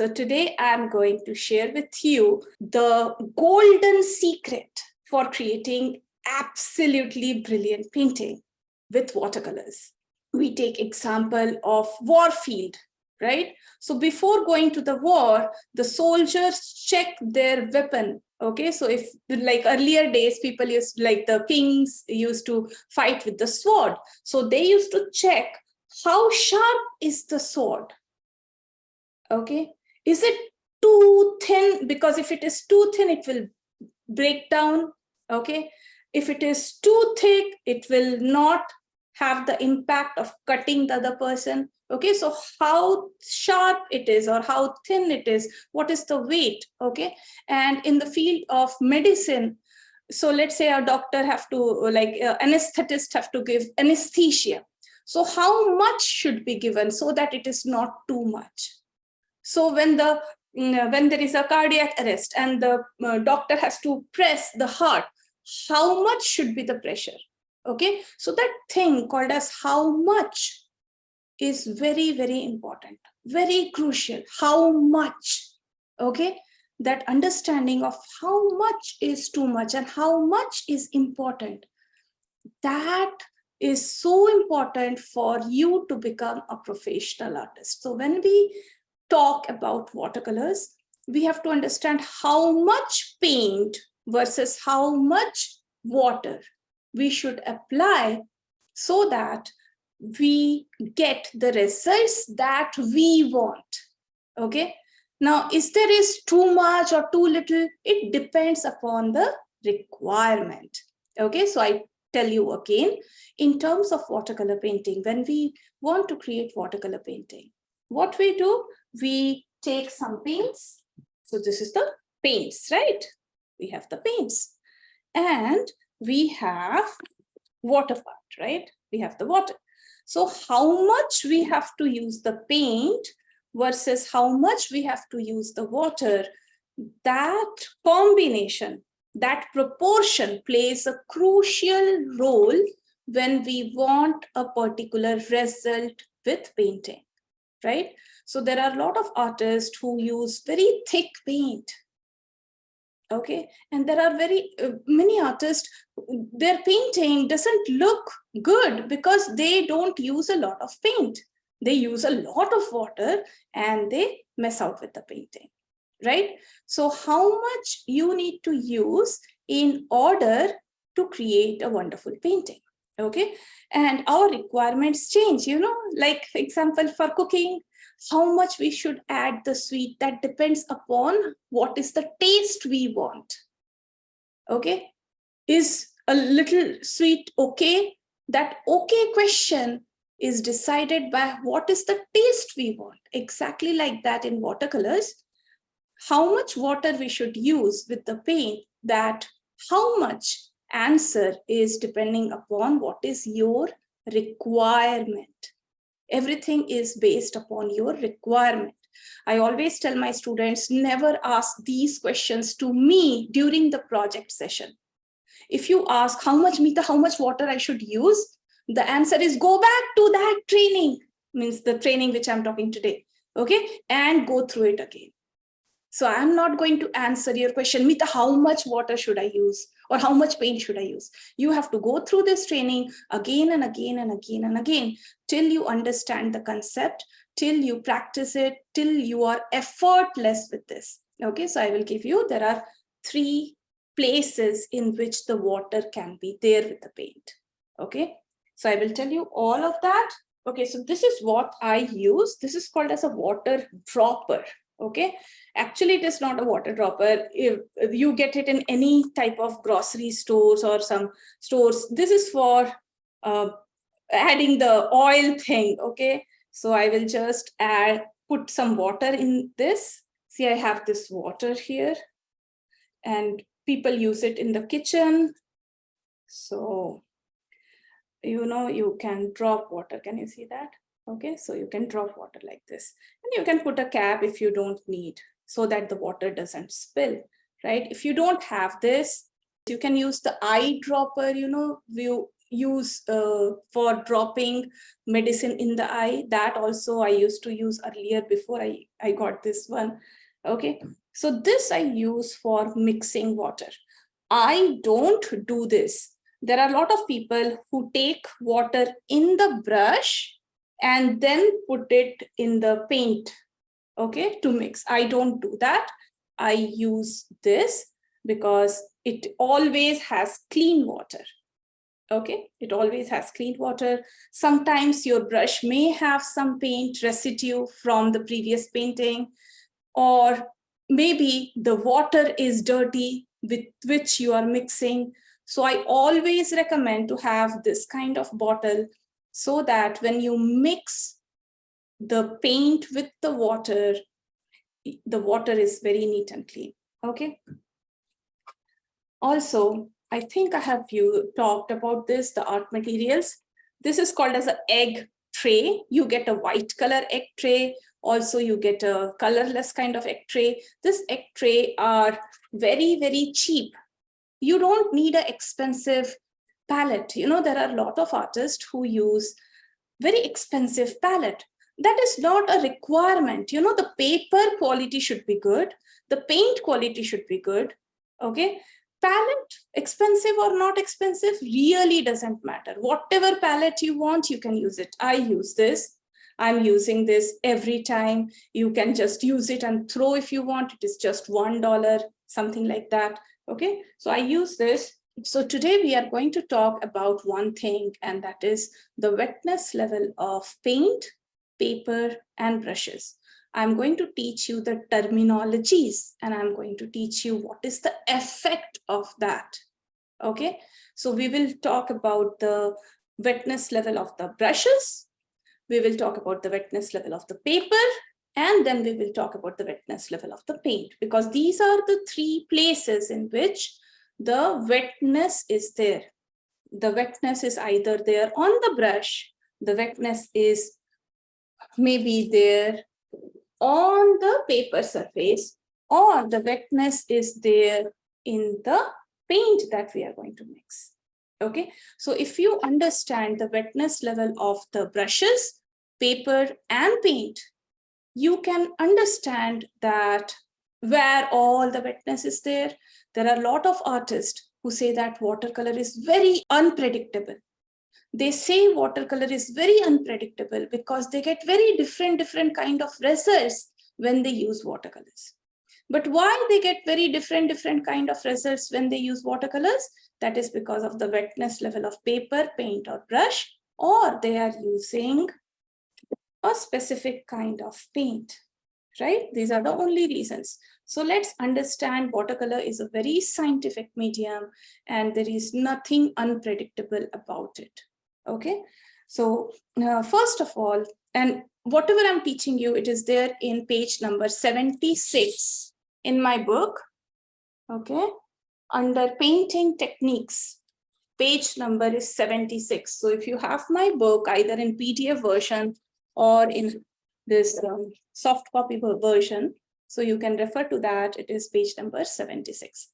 So today I'm going to share with you the golden secret for creating absolutely brilliant painting with watercolors. We take example of war field, right? So before going to the war, the soldiers check their weapon. Okay, so if like earlier days, people used, like the kings used to fight with the sword. So they used to check how sharp is the sword. Okay, is it too thin? Because if it is too thin, it will break down. Okay, if it is too thick, it will not have the impact of cutting the other person. Okay, so how sharp it is or how thin it is, what is the weight? Okay, and in the field of medicine, so let's say a doctor have to, like anesthetist have to give anesthesia. So how much should be given so that it is not too much? So when there is a cardiac arrest and the doctor has to press the heart, how much should be the pressure? Okay, so that thing called as how much is very, very important, very crucial. How much? Okay, that understanding of how much is too much and how much is important, that is so important for you to become a professional artist. So when we talk about watercolors, we have to understand how much paint versus how much water we should apply so that we get the results that we want. Okay, now is there is too much or too little? It depends upon the requirement. Okay, so I tell you again, in terms of watercolor painting, when we want to create watercolor painting, what we do, we take some paints. So this is the paints, right? We have the paints and we have water part, right? We have the water. So how much we have to use the paint versus how much we have to use the water, that combination, that proportion plays a crucial role when we want a particular result with painting, right? So there are a lot of artists who use very thick paint. Okay, and there are very many artists, their painting doesn't look good because they don't use a lot of paint. They use a lot of water and they mess out with the painting, right? So how much you need to use in order to create a wonderful painting? Okay, and our requirements change, like for example, for cooking, how much we should add the sweet, that depends upon what is the taste we want. Okay, is a little sweet okay? That okay question is decided by what is the taste we want. Exactly like that in watercolors, how much water we should use with the paint, that how much answer is depending upon what is your requirement. Everything is based upon your requirement. I always tell my students, never ask these questions to me during the project session. If you ask how much Meeta, how much water I should use, the answer is go back to that training, means the training which I'm talking today, okay, and go through it again. So I'm not going to answer your question, Meeta, how much water should I use or how much paint should I use? You have to go through this training again and again and again and again till you understand the concept, till you practice it, till you are effortless with this. Okay, so I will give you, there are 3 places in which the water can be there with the paint. Okay, so I will tell you all of that. Okay, so this is what I use. This is called as a water dropper. Okay, actually it is not a water dropper. If you get it in any type of grocery stores or some stores, this is for adding the oil thing. Okay, so I will just put some water in this. See, I have this water here and people use it in the kitchen. So, you can drop water. Can you see that? Okay, so you can drop water like this, and you can put a cap if you don't need, so that the water doesn't spill, right? If you don't have this, you can use the eyedropper. use for dropping medicine in the eye. That also I used to use earlier before I got this one. Okay, so this I use for mixing water. I don't do this. There are a lot of people who take water in the brush and then put it in the paint, okay, to mix. I don't do that. I use this because it always has clean water. Okay, it always has clean water. Sometimes your brush may have some paint residue from the previous painting, or maybe the water is dirty with which you are mixing. So I always recommend to have this kind of bottle so that when you mix the paint with the water is very neat and clean. Okay. Also, I think I have talked about this, the art materials. This is called as an egg tray. You get a white color egg tray. Also, you get a colorless kind of egg tray. This egg tray are very, very cheap. You don't need an expensive palette. You know, there are a lot of artists who use very expensive palette. That is not a requirement. You know, the paper quality should be good. The paint quality should be good. Okay. Palette, expensive or not expensive, really doesn't matter. Whatever palette you want, you can use it. I use this. I'm using this every time. You can just use it and throw if you want. It is just $1, something like that. Okay, so I use this. So today we are going to talk about one thing, and that is the wetness level of paint, paper, and brushes. I'm going to teach you the terminologies, and I'm going to teach you what is the effect of that. Okay, so we will talk about the wetness level of the brushes. We will talk about the wetness level of the paper, and then we will talk about the wetness level of the paint, because these are the three places in which the wetness is there. The wetness is either there on the brush, the wetness is maybe there on the paper surface, or the wetness is there in the paint that we are going to mix. Okay, so if you understand the wetness level of the brushes, paper, and paint, you can understand that where all the wetness is there. There are a lot of artists who say that watercolor is very unpredictable. They say watercolor is very unpredictable because they get very different kind of results when they use watercolors. But why they get very different kind of results when they use watercolors? That is because of the wetness level of paper, paint, or brush, or they are using a specific kind of paint, right? These are the only reasons. So let's understand watercolor is a very scientific medium, and there is nothing unpredictable about it. Okay, so first of all, and whatever I'm teaching you, it is there in page number 76 in my book. Okay, under painting techniques, page number is 76. So if you have my book either in PDF version or in this soft copy version, so you can refer to that. It is page number 76.